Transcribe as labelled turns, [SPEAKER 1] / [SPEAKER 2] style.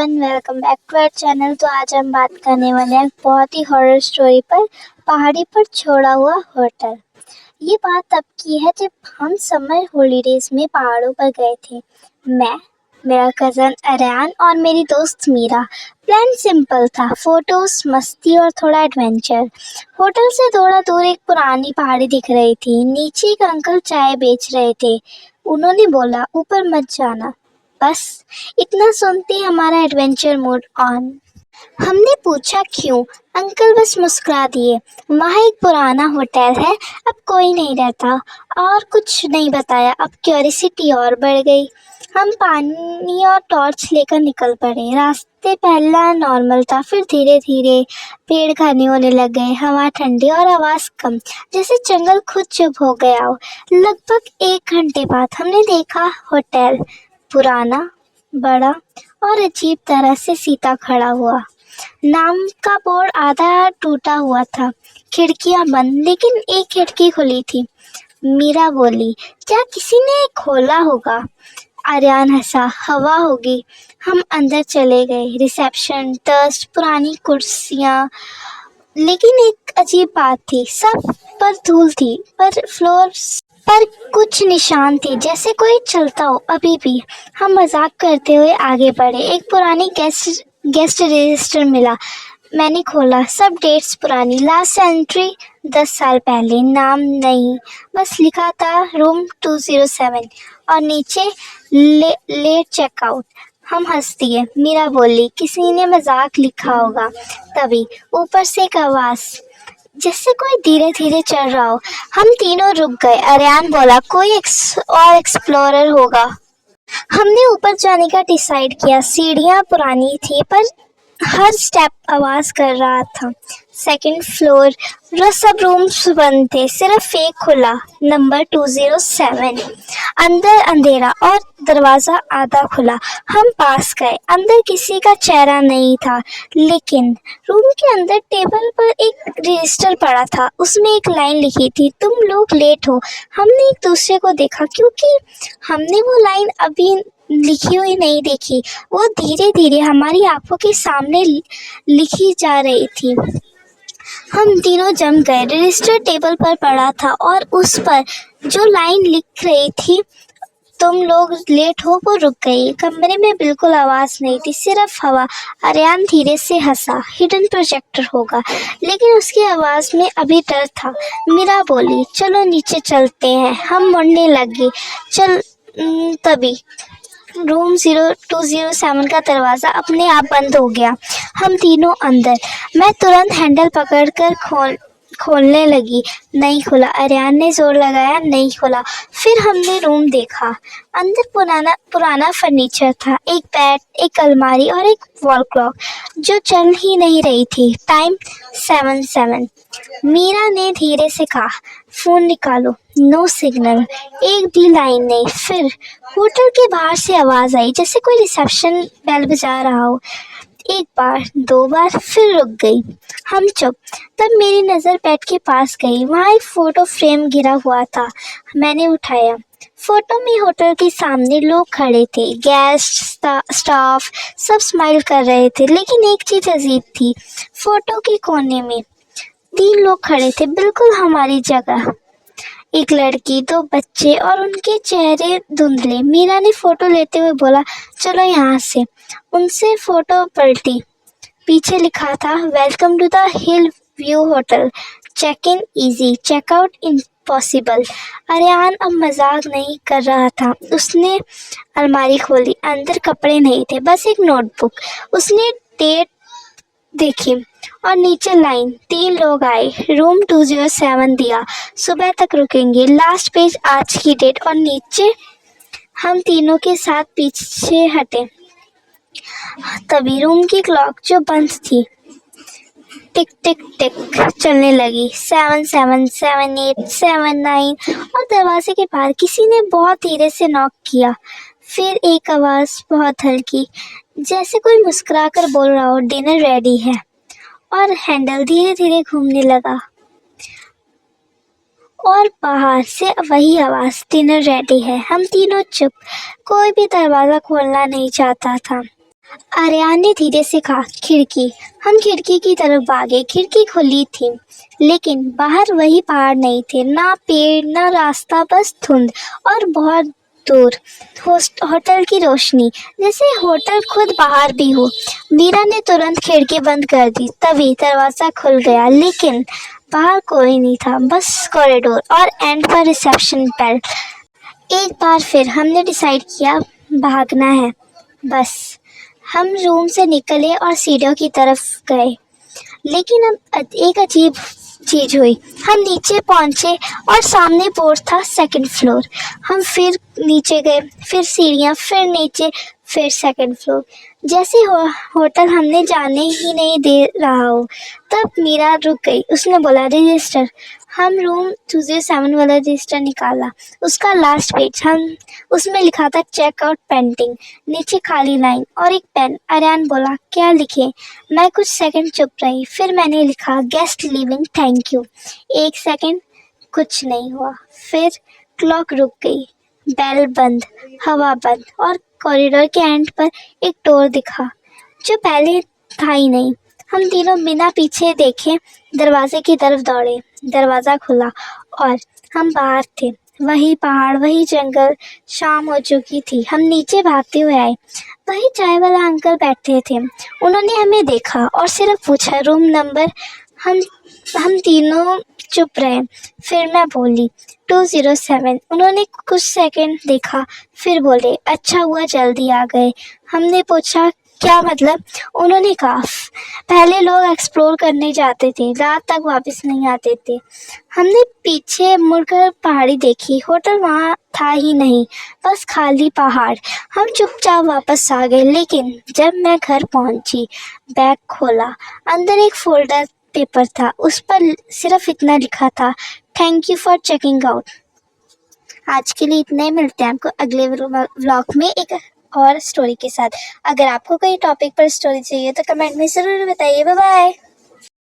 [SPEAKER 1] Everyone, welcome back to our channel. तो आज हम बात करने वाले हैं बहुत ही हॉरर स्टोरी पर, पहाड़ी पर छोड़ा हुआ होटल। ये बात तब की है जब हम समर हॉलीडेज में पहाड़ों पर गए थे। मैं, मेरा कज़न अरियान और मेरी दोस्त मीरा। प्लान सिंपल था, फोटोज, मस्ती और थोड़ा एडवेंचर। होटल से थोड़ा दूर एक पुरानी पहाड़ी दिख रही थी। नीचे एक अंकल चाय बेच रहे थे। उन्होंने बोला, ऊपर मत जाना। बस इतना सुनते ही हमारा एडवेंचर मूड ऑन। हमने पूछा क्यों? अंकल बस मुस्कुरा दिए। वहाँ एक पुराना होटल है, अब कोई नहीं रहता, और कुछ नहीं बताया। अब क्यूरियोसिटी और बढ़ गई। हम पानी और टॉर्च लेकर निकल पड़े। रास्ते पहला नॉर्मल था, फिर धीरे धीरे पेड़ घने होने लग गए। हवा ठंडी और आवाज़ कम, जैसे जंगल खुद चुप हो गया हो। लगभग 1 घंटे बाद हमने देखा होटल पुराना, बड़ा और अजीब तरह से सीधा खड़ा हुआ। नाम का बोर्ड आधा टूटा हुआ था, खिड़कियां बंद, लेकिन एक खिड़की खुली थी। मीरा बोली, क्या किसी ने खोला होगा? आर्यन हंसा, हवा होगी। हम अंदर चले गए। रिसेप्शन, डस्ट, पुरानी कुर्सियां, लेकिन एक अजीब बात थी, सब पर धूल थी, पर फ्लोर पर कुछ निशान थे, जैसे कोई चलता हो अभी भी। हम मजाक करते हुए आगे बढ़े। एक पुरानी गेस्ट रजिस्टर मिला। मैंने खोला, सब डेट्स पुरानी। लास्ट एंट्री 10 साल पहले, नाम नहीं, बस लिखा था रूम 207 और नीचे लेट चेकआउट। हम हंस दिए। मीरा बोली, किसी ने मजाक लिखा होगा। तभी ऊपर से एक आवाज़, जैसे कोई धीरे धीरे चल रहा हो। हम तीनों रुक गए। अरियान बोला, कोई और एक्सप्लोरर होगा। हमने ऊपर जाने का डिसाइड किया। सीढ़ियाँ पुरानी थी, पर हर स्टेप आवाज कर रहा था। सेकंड फ्लोर, सब रूम्स बंद थे, सिर्फ एक खुला, नंबर 207। अंदर अंधेरा और दरवाजा आधा खुला। हम पास गए। अंदर किसी का चेहरा नहीं था, लेकिन रूम के अंदर टेबल पर एक रजिस्टर पड़ा था। उसमें एक लाइन लिखी थी, तुम लोग लेट हो। हमने एक दूसरे को देखा, क्योंकि हमने वो लाइन अभी लिखी हुई नहीं देखी। वो धीरे धीरे हमारी आंखों के सामने लिखी जा रही थी। हम तीनों जम गए। रजिस्टर टेबल पर पड़ा था और उस पर जो लाइन लिख रही थी, तुम लोग लेट हो, वो रुक गई। कमरे में बिल्कुल आवाज नहीं थी, सिर्फ हवा। अरियान धीरे से हंसा, हिडन प्रोजेक्टर होगा, लेकिन उसकी आवाज में अभी डर था। मीरा बोली, चलो नीचे चलते हैं। हम मुड़ने लगे। तभी रूम 207 का दरवाज़ा अपने आप बंद हो गया। हम तीनों अंदर। मैं तुरंत हैंडल पकड़कर खोलने लगी। नहीं खुला। अरियान ने जोर लगाया, नहीं खुला। फिर हमने रूम देखा। अंदर पुराना फर्नीचर था, एक बेड, एक अलमारी और एक वॉल क्लॉक जो चल ही नहीं रही थी। टाइम 7:07। मीरा ने धीरे से कहा, फोन निकालो। नो सिग्नल, एक भी लाइन नहीं। फिर होटल के बाहर से आवाज आई, जैसे कोई रिसेप्शन बेल बजा रहा हो। एक बार, 2 बार, फिर रुक गई। हम चुप। तब मेरी नज़र बेड के पास गई। वहाँ एक फोटो फ्रेम गिरा हुआ था। मैंने उठाया। फोटो में होटल के सामने लोग खड़े थे, गेस्ट, स्टाफ, सब स्माइल कर रहे थे। लेकिन एक चीज़ अजीब थी, फोटो के कोने में 3 लोग खड़े थे, बिल्कुल हमारी जगह। एक लड़की, 2 बच्चे और उनके चेहरे धुंधले। मीरा ने फोटो लेते हुए बोला, चलो यहाँ से। उनसे फोटो पलटी। पीछे लिखा था, welcome to the hill view hotel, check in easy, checkout impossible. Ariyan अब मजाक नहीं कर रहा था। उसने अलमारी खोली। अंदर कपड़े नहीं थे, बस एक नोटबुक। उसने डेट देखी और नीचे लाइन, 3 लोग आए, रूम 207 दिया, सुबह तक रुकेंगे। लास्ट पेज, आज की डेट, और नीचे हम तीनों के साथ पीछे हटे। तभी रूम की क्लॉक जो बंद थी, टिक टिक टिक चलने लगी। 7, 7, 7, 8, 7, 9। और दरवाजे के बाहर किसी ने बहुत धीरे से नॉक किया। फिर एक आवाज़ बहुत हल्की, जैसे कोई मुस्कुराकर बोल रहा हो, डिनर रेडी है। और हैंडल धीरे धीरे घूमने लगा। और बाहर से वही आवाज़, डिनर रेडी है। हम तीनों चुप। कोई भी दरवाज़ा खोलना नहीं चाहता था। आर्यन ने धीरे से कहा, खिड़की। हम खिड़की की तरफ भागे। खिड़की खुली थी, लेकिन बाहर वही पहाड़ नहीं थे, ना पेड़ ना रास्ता, बस धुंध और बहुत दूर होटल की रोशनी, जैसे होटल खुद बाहर भी हो। मीरा ने तुरंत खिड़की बंद कर दी। तभी दरवाजा खुल गया, लेकिन बाहर कोई नहीं था, बस कॉरिडोर और एंड पर रिसेप्शन बेल। एक बार फिर हमने डिसाइड किया, भागना है बस। हम रूम से निकले और सीढ़ियों की तरफ गए, लेकिन अब एक अजीब चीज हुई। हम नीचे पहुंचे और सामने बोर्ड था, सेकंड फ्लोर। हम फिर नीचे गए, फिर सीढ़ियां, फिर नीचे, फिर सेकंड फ्लोर। जैसे होटल हमने जाने ही नहीं दे रहा हो। तब मीरा रुक गई। उसने बोला, रजिस्टर। हम रूम 207 वाला रजिस्टर निकाला। उसका लास्ट पेज, हम उसमें लिखा था चेकआउट पेंटिंग। नीचे खाली लाइन और एक पेन। आर्यन बोला, क्या लिखे? मैं कुछ सेकंड चुप रही, फिर मैंने लिखा, गेस्ट लिविंग, थैंक यू। एक सेकंड, कुछ नहीं हुआ। फिर क्लॉक रुक गई, बेल बंद, हवा बंद, और कॉरिडोर के एंड पर एक डोर दिखा, जो पहले था ही नहीं। हम तीनों बिना पीछे देखे दरवाजे की तरफ दौड़े। दरवाज़ा खुला और हम बाहर थे। वही पहाड़, वही जंगल। शाम हो चुकी थी। हम नीचे भागते हुए आए। वही चाय वाला अंकल बैठे थे। उन्होंने हमें देखा और सिर्फ पूछा, रूम नंबर। हम तीनों चुप रहे। फिर मैं बोली, 207। उन्होंने कुछ सेकंड देखा, फिर बोले, अच्छा हुआ जल्दी आ गए। हमने पूछा, क्या मतलब? उन्होंने कहा, पहले लोग एक्सप्लोर करने जाते थे, रात तक वापस नहीं आते थे। हमने पीछे मुड़कर पहाड़ी देखी। होटल वहाँ था ही नहीं, बस खाली पहाड़। हम चुपचाप वापस आ गए, लेकिन जब मैं घर पहुंची, बैग खोला, अंदर एक फोल्डर पेपर था। उस पर सिर्फ इतना लिखा था, thank you for checking out. आज के लिए इतने ही। मिलते हैं आपको अगले व्लॉग में एक और स्टोरी के साथ। अगर आपको कोई टॉपिक पर स्टोरी चाहिए तो कमेंट में ज़रूर बताइए। Bye bye.